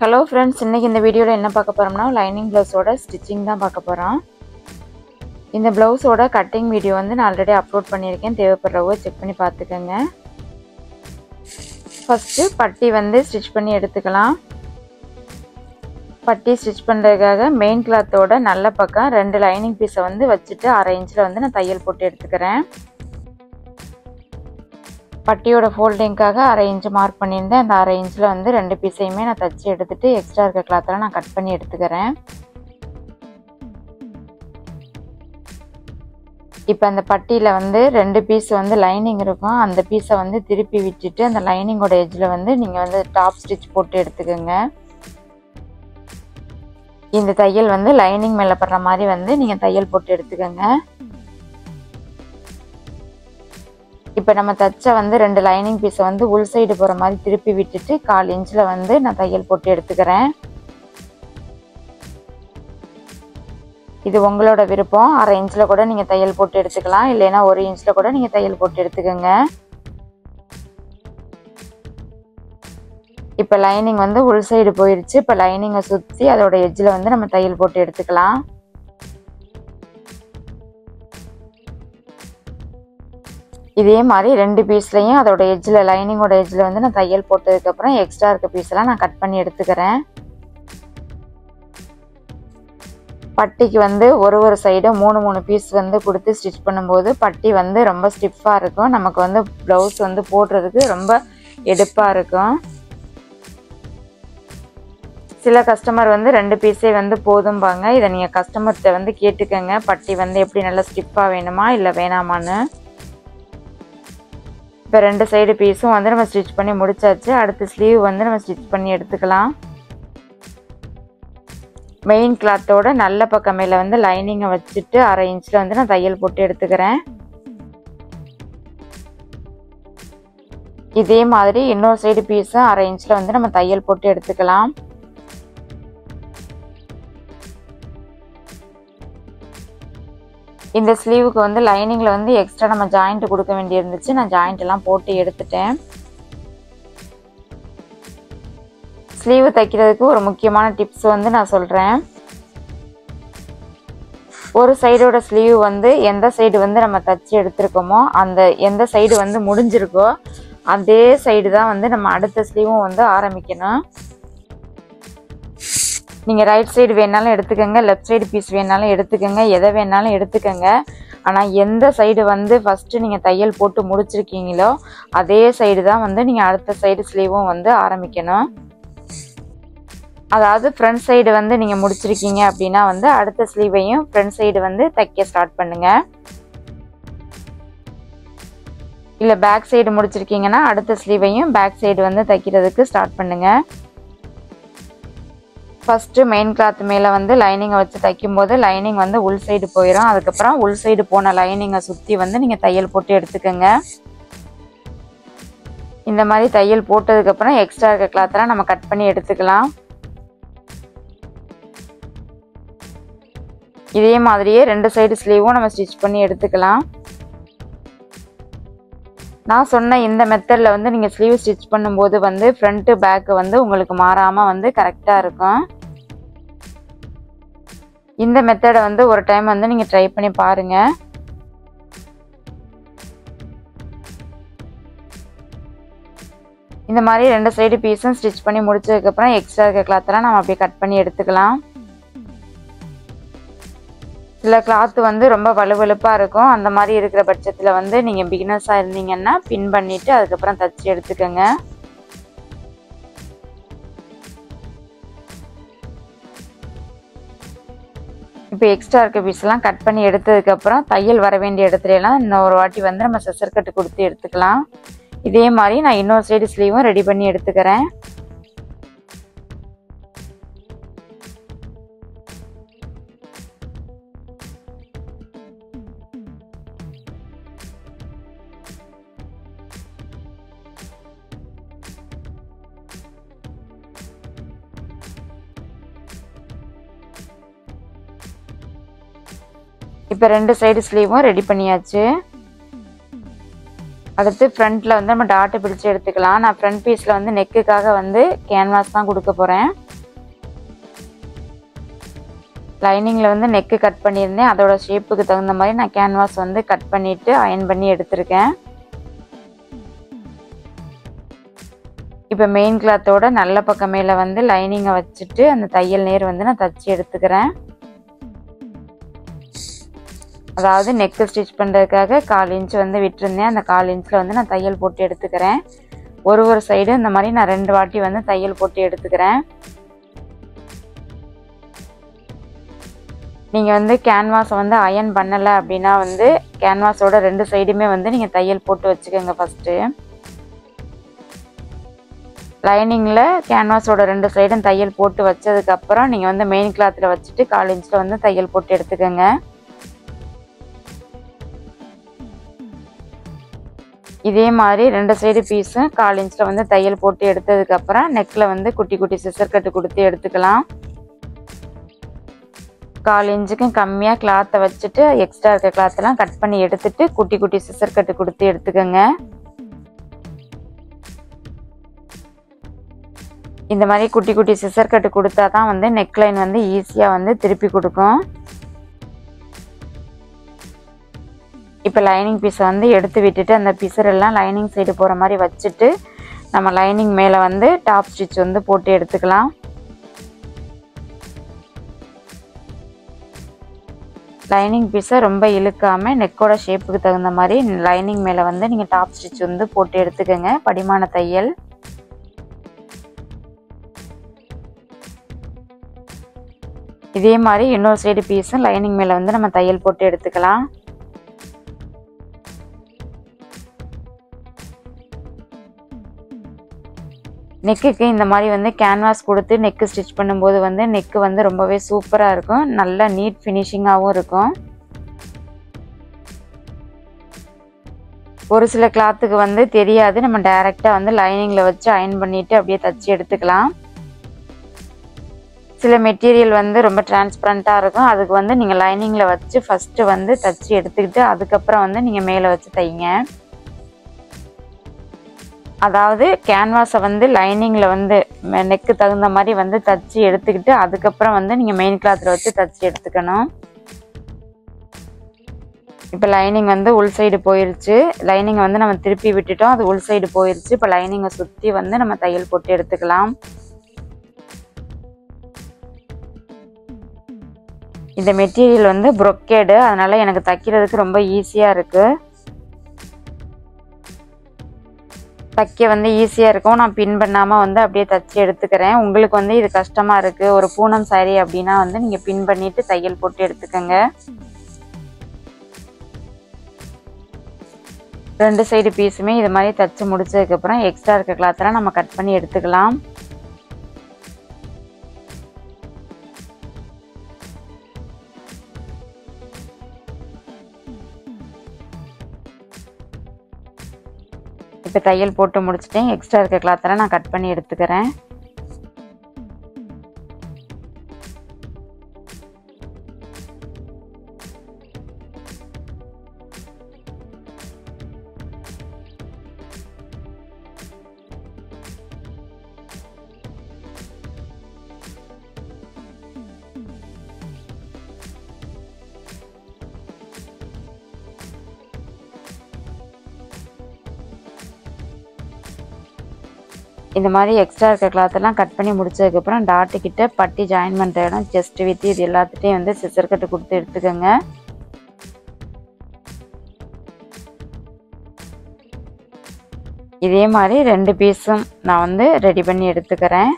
Hello friends, இன்றைக்கி இந்த வீடியோவில் என்ன பார்க்க போகிறோம்னா லைனிங் ப்ளவுஸோட ஸ்டிச்சிங் தான் பார்க்க போகிறோம். இந்த ப்ளவுஸோட கட்டிங் வீடியோ வந்து நான் ஆல்ரெடி அப்லோட் பண்ணியிருக்கேன். தேவைப்படுறவங்க செக் பண்ணி பார்த்துக்கோங்க. ஃபஸ்ட்டு பட்டி வந்து ஸ்டிச் பண்ணி எடுத்துக்கலாம். பட்டி ஸ்டிச் பண்ணுறதுக்காக மெயின் கிளாத்தோட நல்ல பக்கம் 2 லைனிங் பீஸை வந்து வச்சுட்டு 1/2 இன்ச்சில் வந்து நான் தையல் போட்டு எடுத்துக்கிறேன். பட்டியோட ஃபோல்டிங்காக 1/2 இன்ச்சு மார்க் பண்ணியிருந்தேன். அந்த 1/2 இன்ச்சில் வந்து 2 பீஸையுமே நான் தச்சு எடுத்துகிட்டு எக்ஸ்ட்ரா இருக்க கிளாத்தில் நான் கட் பண்ணி எடுத்துக்கிறேன். இப்போ அந்த பட்டியில் வந்து 2 பீஸ் வந்து லைனிங் இருக்கும். அந்த பீஸை வந்து திருப்பி விட்டுட்டு அந்த லைனிங்கோட எட்ஜில் வந்து நீங்கள் வந்து டாப் ஸ்டிச் போட்டு எடுத்துக்கோங்க. இந்த தையல் வந்து லைனிங் மேலே படுற மாதிரி வந்து நீங்கள் தையல் போட்டு எடுத்துக்கோங்க. இப்போ நம்ம தச்ச வந்து 2 லைனிங் பீஸை வந்து உள் சைடு போகிற மாதிரி திருப்பி விட்டுட்டு 1/4 இன்ச்சில் வந்து நான் தையல் போட்டு எடுத்துக்கிறேன். இது உங்களோட விருப்பம். 1/2 இன்ச்சில் கூட நீங்கள் தையல் போட்டு எடுத்துக்கலாம், இல்லைன்னா 1 இன்ச்சில் கூட நீங்கள் தையல் போட்டு எடுத்துக்கோங்க. இப்போ லைனிங் வந்து உள் சைடு போயிடுச்சு. இப்போ லைனிங்கை சுற்றி அதோட எட்ஜில் வந்து நம்ம தையல் போட்டு எடுத்துக்கலாம். இதே மாதிரி 2 பீஸ்லையும் அதோட எட்ஜில் லைனிங்கோட எட்ஜில் வந்து நான் தையல் போட்டதுக்கப்புறம் எக்ஸ்ட்ரா இருக்க பீஸெல்லாம் நான் கட் பண்ணி எடுத்துக்கிறேன். பட்டிக்கு வந்து ஒரு சைடும் 3 பீஸ் வந்து கொடுத்து ஸ்டிச் பண்ணும்போது பட்டி வந்து ரொம்ப ஸ்டிஃபாக இருக்கும். நமக்கு வந்து ப்ளவுஸ் வந்து போடுறதுக்கு ரொம்ப எடுப்பாக இருக்கும். சில கஸ்டமர் வந்து 2 பீஸே வந்து போதும்பாங்க. இதை நீங்கள் கஸ்டமர்கிட்ட வந்து கேட்டுக்கோங்க, பட்டி வந்து எப்படி நல்லா ஸ்டிஃபாக வேணுமா இல்லை வேணாமான்னு. இப்போ 2 சைடு பீஸும் வந்து நம்ம ஸ்டிச் பண்ணி முடிச்சாச்சு. அடுத்து ஸ்லீவ் வந்து நம்ம ஸ்டிச் பண்ணி எடுத்துக்கலாம். மெயின் கிளாத்தோட நல்ல பக்கம் மேலே வந்து லைனிங்கை வச்சுட்டு 1/2 இன்ச்சில் வந்து நான் தையல் போட்டு எடுத்துக்கிறேன். இதே மாதிரி இன்னொரு சைடு பீஸும் 1/2 இன்ச்சில் வந்து நம்ம தையல் போட்டு எடுத்துக்கலாம். இந்த ஸ்லீவுக்கு வந்து லைனிங்கில் வந்து எக்ஸ்ட்ரா நம்ம ஜாயிண்ட் கொடுக்க வேண்டியிருந்துச்சு. நான் ஜாயிண்ட் எல்லாம் போட்டு எடுத்துட்டேன். ஸ்லீவு தைக்கிறதுக்கு ஒரு முக்கியமான டிப்ஸ் வந்து நான் சொல்கிறேன். ஒரு சைடோட ஸ்லீவ் வந்து எந்த சைடு வந்து நம்ம தச்சு எடுத்துருக்கோமோ அந்த எந்த சைடு வந்து முடிஞ்சிருக்கோ அதே சைடு தான் வந்து நம்ம அடுத்த ஸ்லீவும் வந்து ஆரம்பிக்கணும். நீங்கள் ரைட் சைடு வேணாலும் எடுத்துக்கோங்க, லெஃப்ட் சைடு பீஸ் வேணாலும் எடுத்துக்கோங்க, எதை வேணாலும் எடுத்துக்கோங்க. ஆனால் எந்த சைடு வந்து ஃபஸ்ட்டு நீங்கள் தையல் போட்டு முடிச்சிருக்கீங்களோ அதே சைடு தான் வந்து நீங்கள் அடுத்த சைடு ஸ்லீவும் வந்து ஆரம்பிக்கணும். அதாவது ஃப்ரண்ட் சைடு வந்து நீங்கள் முடிச்சிருக்கீங்க அப்படின்னா வந்து அடுத்த ஸ்லீவையும் ஃப்ரண்ட் சைடு வந்து தைக்க ஸ்டார்ட் பண்ணுங்கள். இல்லை பேக் சைடு முடிச்சிருக்கீங்கன்னா அடுத்த ஸ்லீவையும் பேக் சைடு வந்து தைக்கிறதுக்கு ஸ்டார்ட் பண்ணுங்கள். ஃபஸ்ட்டு மெயின் கிளாத் மேலே வந்து லைனிங்கை வச்சு தைக்கும்போது லைனிங் வந்து உள் சைடு போயிடும். அதுக்கப்புறம் உள் சைடு போன லைனிங்கை சுற்றி வந்து நீங்கள் தையல் போட்டு எடுத்துக்கோங்க. இந்த மாதிரி தையல் போட்டதுக்கப்புறம் எக்ஸ்ட்ரா இருக்க கிளாத்தெல்லாம் நம்ம கட் பண்ணி எடுத்துக்கலாம். இதே மாதிரியே 2 சைடு ஸ்லீவும் நம்ம ஸ்டிச் பண்ணி எடுத்துக்கலாம். நான் சொன்ன இந்த மெத்தடில் வந்து நீங்கள் ஸ்லீவ் ஸ்டிச் பண்ணும்போது வந்து ஃப்ரண்ட்டு பேக்கு வந்து உங்களுக்கு மாறாமல் வந்து கரெக்டாக இருக்கும். இந்த மெத்தடை வந்து ஒரு டைம் வந்து நீங்கள் ட்ரை பண்ணி பாருங்கள். இந்த மாதிரி 2 சைடு பீஸும் ஸ்டிச் பண்ணி முடிச்சதுக்கப்புறம் எக்ஸ்ட்ரா இருக்க கிளாத்தெல்லாம் நம்ம அப்படியே கட் பண்ணி எடுத்துக்கலாம். சில கிளாத்து வந்து ரொம்ப வலுவலுப்பாக இருக்கும். அந்த மாதிரி இருக்கிற பட்சத்தில் வந்து நீங்கள் பிகினர்ஸாக இருந்தீங்கன்னா பின் பண்ணிவிட்டு அதுக்கப்புறம் தச்சு எடுத்துக்கோங்க. இப்போ எக்ஸ்ட்ரா இருக்க பீஸ்லாம் கட் பண்ணி எடுத்ததுக்கப்புறம் தையல் வர வேண்டிய இடத்துலலாம் இன்னொரு வாட்டி வந்து நம்ம செசர் கட்டு கொடுத்து எடுத்துக்கலாம். இதே மாதிரி நான் இன்னொரு சைடு ஸ்லீவும் ரெடி பண்ணி எடுத்துக்கிறேன். இப்போ 2 சைடு ஸ்லீவும் ரெடி பண்ணியாச்சு. அடுத்து ஃப்ரண்ட்டில் வந்து நம்ம டாட்டை பிடிச்சி எடுத்துக்கலாம். நான் ஃப்ரண்ட் பீஸில் வந்து நெக்குக்காக வந்து கேன்வாஸ் தான் கொடுக்க போகிறேன். லைனிங்கில் வந்து நெக்கு கட் பண்ணியிருந்தேன். அதோட ஷேப்புக்கு தகுந்த மாதிரி நான் கேன்வாஸ் வந்து கட் பண்ணிவிட்டு அயன் பண்ணி எடுத்திருக்கேன். இப்போ மெயின் கிளாத்தோட நல்ல பக்கம் மேலே வந்து லைனிங்கை வச்சுட்டு அந்த தையல் நேர் வந்து நான் தச்சு எடுத்துக்கிறேன். அதாவது நெக்கு ஸ்டிச் பண்ணுறதுக்காக 1/4 இன்ச் வந்து விட்டுருந்தேன். அந்த 1/4 இன்ச்சில் வந்து நான் தையல் போட்டு எடுத்துக்கிறேன். ஒரு சைடு இந்த மாதிரி நான் 2 வாட்டி வந்து தையல் போட்டு எடுத்துக்கிறேன். நீங்கள் வந்து கேன்வாஸை வந்து அயன் பண்ணலை அப்படின்னா வந்து கேன்வாஸோட 2 சைடுமே வந்து நீங்கள் தையல் போட்டு வச்சுக்கோங்க. ஃபஸ்ட்டு லைனிங்கில் கேன்வாஸோட 2 சைடும் தையல் போட்டு வச்சதுக்கப்புறம் நீங்கள் வந்து மெயின் கிளாத்தில் வச்சுட்டு 1/4 இன்ச்சில் வந்து தையல் போட்டு எடுத்துக்கோங்க. இதே மாதிரி 2 சைடு பீஸும் 1/4 இன்ச்சில் வந்து தையல் போட்டு எடுத்ததுக்கப்புறம் நெக்கில் வந்து குட்டி குட்டி சிசர் கட்டு கொடுத்து எடுத்துக்கலாம். 1/4 இன்ச்சுக்கும் கம்மியாக கிளாத்தை வச்சுட்டு எக்ஸ்ட்ரா இருக்க கிளாத்தெல்லாம் கட் பண்ணி எடுத்துட்டு குட்டி குட்டி சிசர் கட்டு கொடுத்து எடுத்துக்கோங்க. இந்த மாதிரி குட்டி குட்டி சிசர் கட்டு கொடுத்தா தான் வந்து நெக்லைன் வந்து ஈஸியாக வந்து திருப்பி கொடுக்கும். இப்போ லைனிங் பீஸை வந்து எடுத்து விட்டுட்டு அந்த பிசரெல்லாம் லைனிங் சைடு போகிற மாதிரி வச்சுட்டு நம்ம லைனிங் மேலே வந்து டாப் ஸ்டிச் வந்து போட்டு எடுத்துக்கலாம். லைனிங் பீஸை ரொம்ப இழுக்காமல் நெக்கோட ஷேப்புக்கு தகுந்த மாதிரி லைனிங் மேலே வந்து நீங்கள் டாப் ஸ்டிச் வந்து போட்டு எடுத்துக்கோங்க. படிமான தையல். இதே மாதிரி இன்னொரு சைடு பீஸும் லைனிங் மேலே வந்து நம்ம தையல் போட்டு எடுத்துக்கலாம். நெக்குக்கு இந்த மாதிரி வந்து கேன்வாஸ் கொடுத்து நெக்கு ஸ்டிச் பண்ணும்போது வந்து நெக்கு வந்து ரொம்பவே சூப்பராக இருக்கும். நல்ல நீட் ஃபினிஷிங்காகவும் இருக்கும். ஒரு சில கிளாத்துக்கு வந்து தெரியாது, நம்ம டைரெக்டாக வந்து லைனிங்கில் வச்சு அயன் பண்ணிவிட்டு அப்படியே தச்சு எடுத்துக்கலாம். சில மெட்டீரியல் வந்து ரொம்ப டிரான்ஸ்பரண்ட்டாக இருக்கும். அதுக்கு வந்து நீங்கள் லைனிங்கில் வச்சு ஃபஸ்ட்டு வந்து தச்சு எடுத்துக்கிட்டு அதுக்கப்புறம் வந்து நீங்கள் மேலே வச்சு தைங்க. அதாவது கேன்வாஸை வந்து லைனிங்கில் வந்து நெக்கு தகுந்த மாதிரி வந்து தச்சு எடுத்துக்கிட்டு அதுக்கப்புறம் வந்து நீங்கள் மெயின் கிளாத்தில் வச்சு தச்சு எடுத்துக்கணும். இப்போ லைனிங் வந்து உள் சைடு போயிருச்சு. லைனிங்கை வந்து நம்ம திருப்பி விட்டுட்டோம், அது உள் சைடு போயிருச்சு. இப்போ லைனிங்கை சுற்றி வந்து நம்ம தையல் போட்டு எடுத்துக்கலாம். இந்த மெட்டீரியல் வந்து ப்ரொக்கேடு, அதனால் எனக்கு தைக்கிறதுக்கு ரொம்ப ஈஸியாக இருக்குது. தைக்க வந்து ஈஸியாக இருக்கும். நான் பின் பண்ணாமல் வந்து அப்படியே தச்சு எடுத்துக்கிறேன். உங்களுக்கு வந்து இது கஷ்டமாக இருக்குது, ஒரு பூனம் சாரி அப்படின்னா வந்து நீங்கள் பின் பண்ணிவிட்டு தையல் போட்டு எடுத்துக்கோங்க. 2 சைடு பீஸுமே இது மாதிரி தச்சு முடிச்சதுக்கப்புறம் எக்ஸ்ட்ரா இருக்க கிளாத்தெல்லாம் நம்ம கட் பண்ணி எடுத்துக்கலாம். இப்போ தையல் போட்டு முடிச்சிட்டேன். எக்ஸ்ட்ரா இருக்க கிளாத்தெல்லாம் நான் கட் பண்ணி எடுத்துக்கிறேன். இந்த மாதிரி எக்ஸ்ட்ரா இருக்க கிளாத்தெல்லாம் கட் பண்ணி முடிச்சதுக்கப்புறம் டாட்டு கிட்ட பட்டி ஜாயின் பண்ணுற இடம் செஸ்ட் வித்து இது எல்லாத்துட்டையும் வந்து சிசர் கட்டு கொடுத்து எடுத்துக்கோங்க. இதே மாதிரி 2 பீஸும் நான் வந்து ரெடி பண்ணி எடுத்துக்கிறேன்.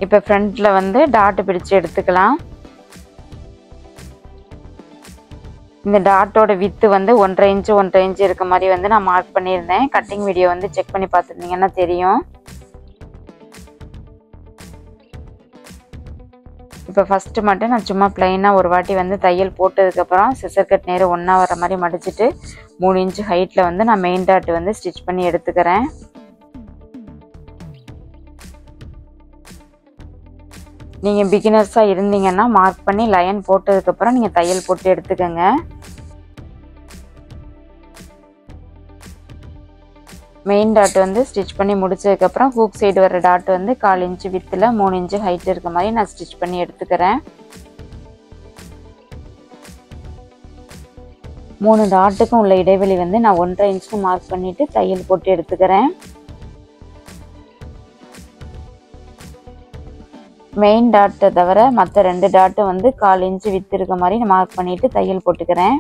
இப்போ ஃப்ரண்ட்ல வந்து டாட் பிடிச்சு எடுத்துக்கலாம். இந்த டாட்டோட வித்து வந்து 1.5 இன்ச் இருக்க மாதிரி வந்து நான் மார்க் பண்ணியிருந்தேன். கட்டிங் வீடியோ வந்து செக் பண்ணி பார்த்துருந்தீங்கன்னா தெரியும். இப்போ ஃபஸ்ட்டு மட்டும் நான் சும்மா ப்ளைனாக ஒரு வாட்டி வந்து தையல் போட்டதுக்கப்புறம் சிசர் கட் நேரம் ஒன்றா வர மாதிரி மடிச்சுட்டு 3 இன்ச்சு ஹைட்டில் வந்து நான் மெயின் டாட் வந்து ஸ்டிச் பண்ணி எடுத்துக்கிறேன். நீங்கள் பிகினர்ஸாக இருந்தீங்கன்னா மார்க் பண்ணி லைன் போட்டதுக்கப்புறம் நீங்கள் தையல் போட்டு எடுத்துக்கோங்க. மெயின் டாட் வந்து ஸ்டிச் பண்ணி முடிச்சதுக்கப்புறம் ஹூக் சைடு வர டாட் வந்து 1/4 இன்ச்சு வித்தில் 3 இன்ச்சு ஹைட் இருக்க மாதிரி நான் ஸ்டிச் பண்ணி எடுத்துக்கிறேன். 3 டாட்டுக்கும் உள்ள இடைவெளி வந்து நான் 1.5 இன்ச்சுக்கு மார்க் பண்ணிவிட்டு தையல் போட்டு எடுத்துக்கிறேன். மெயின் டாட்டை தவிர மற்ற 2 டாட்டும் வந்து 1/4 இன்ச்சு வித்து இருக்க மாதிரி நான் மார்க் பண்ணிவிட்டு தையல் போட்டுக்கிறேன்.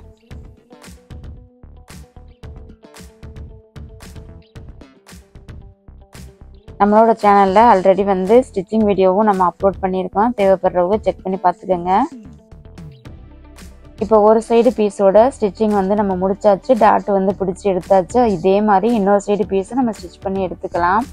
நம்மளோட சேனலில் ஆல்ரெடி வந்து ஸ்டிச்சிங் வீடியோவும் நம்ம அப்லோட் பண்ணியிருக்கோம். தேவைப்படுறவங்க செக் பண்ணி பார்த்துக்கோங்க. இப்போ ஒரு சைடு பீஸோட ஸ்டிச்சிங் வந்து நம்ம முடிச்சாச்சு. டாட் வந்து பிடிச்சி எடுத்தாச்சு. இதே மாதிரி இன்னொரு சைடு பீஸை நம்ம ஸ்டிச் பண்ணி எடுத்துக்கலாம்.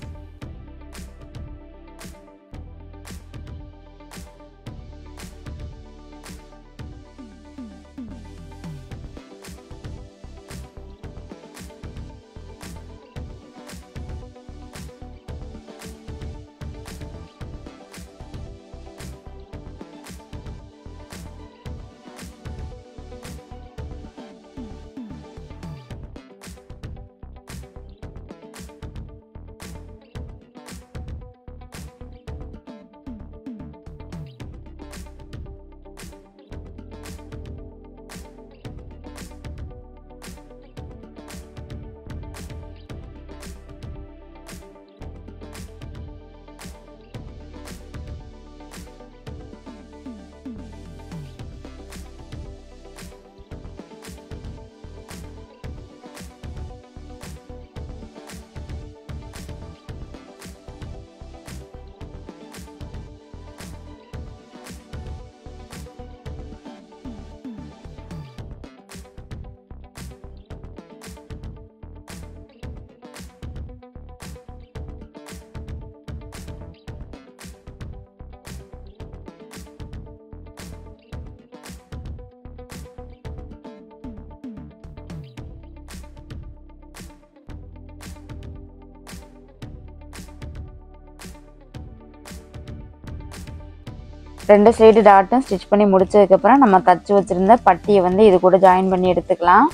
ரெண்டு சைடு டாட்டும் ஸ்டிச் பண்ணி முடிச்சதுக்கப்புறம் நம்ம தச்சு வச்சுருந்த பட்டியை வந்து இது கூட ஜாயின் பண்ணி எடுத்துக்கலாம்.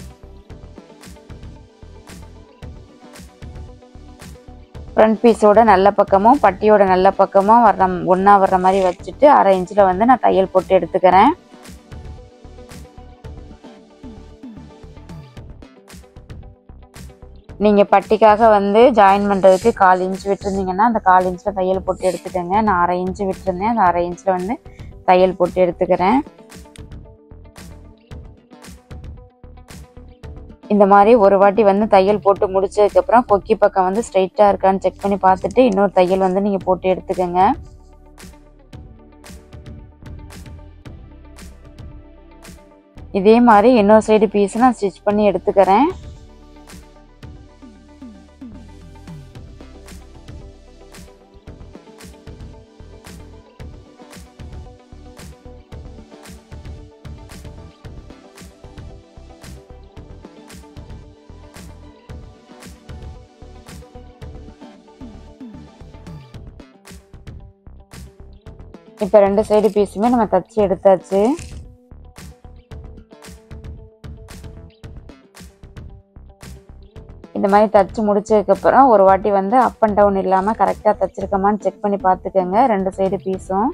ஃப்ரண்ட் பீஸோட நல்ல பக்கமும் பட்டியோட நல்ல பக்கமும் ஒன்றா வர்ற மாதிரி வச்சுட்டு 1/2 இன்ச்சில் வந்து நான் தையல் போட்டு எடுத்துக்கிறேன். நீங்கள் பட்டிக்காக வந்து ஜாயின் பண்ணுறதுக்கு 1/4 இன்ச்சு விட்டுருந்தீங்கன்னா அந்த 1/4 இன்ச்சில் தையல் போட்டு எடுத்துக்கோங்க. நான் 1/2 இன்ச்சு விட்டுருந்தேன். அந்த 1/2 இன்ச்சில் வந்து தையல் போட்டு எடுத்துக்கிறேன். இந்த மாதிரி ஒரு வாட்டி வந்து தையல் போட்டு முடிச்சதுக்கப்புறம் கொக்கி பக்கம் வந்து ஸ்ட்ரைட்டாக இருக்கான்னு செக் பண்ணி பார்த்துட்டு இன்னொரு தையல் வந்து நீங்கள் போட்டு எடுத்துக்கோங்க. இதே மாதிரி இன்னொரு சைடு பீஸ் நான் ஸ்டிச் பண்ணி எடுத்துக்கிறேன். இப்போ ரெண்டு சைடு பீஸுமே நம்ம தச்சு எடுத்தாச்சு. இந்த மாதிரி தச்சு முடிச்சதுக்கப்புறம் ஒரு வாட்டி வந்து அப் அண்ட் டவுன் இல்லாமல் கரெக்டாக தச்சிருக்கோமான்னு செக் பண்ணி பார்த்துக்கோங்க ரெண்டு சைடு பீஸும்.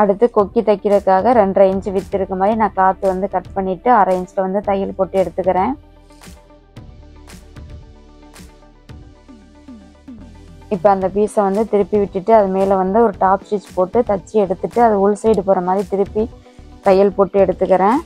அடுத்து கொக்கி தைக்கிறதுக்காக 2.5 இன்ச்சு வித்து இருக்க மாதிரி நான் கிளாத் வந்து கட் பண்ணிவிட்டு 1/2 இன்ச்சில் வந்து தையல் போட்டு எடுத்துக்கிறேன். இப்போ அந்த பீஸை வந்து திருப்பி விட்டுட்டு அது மேலே வந்து ஒரு டாப் ஸ்டிச் போட்டு தச்சு எடுத்துட்டு அது உள் சைடு போகிற மாதிரி திருப்பி தையல் போட்டு எடுத்துக்கிறேன்.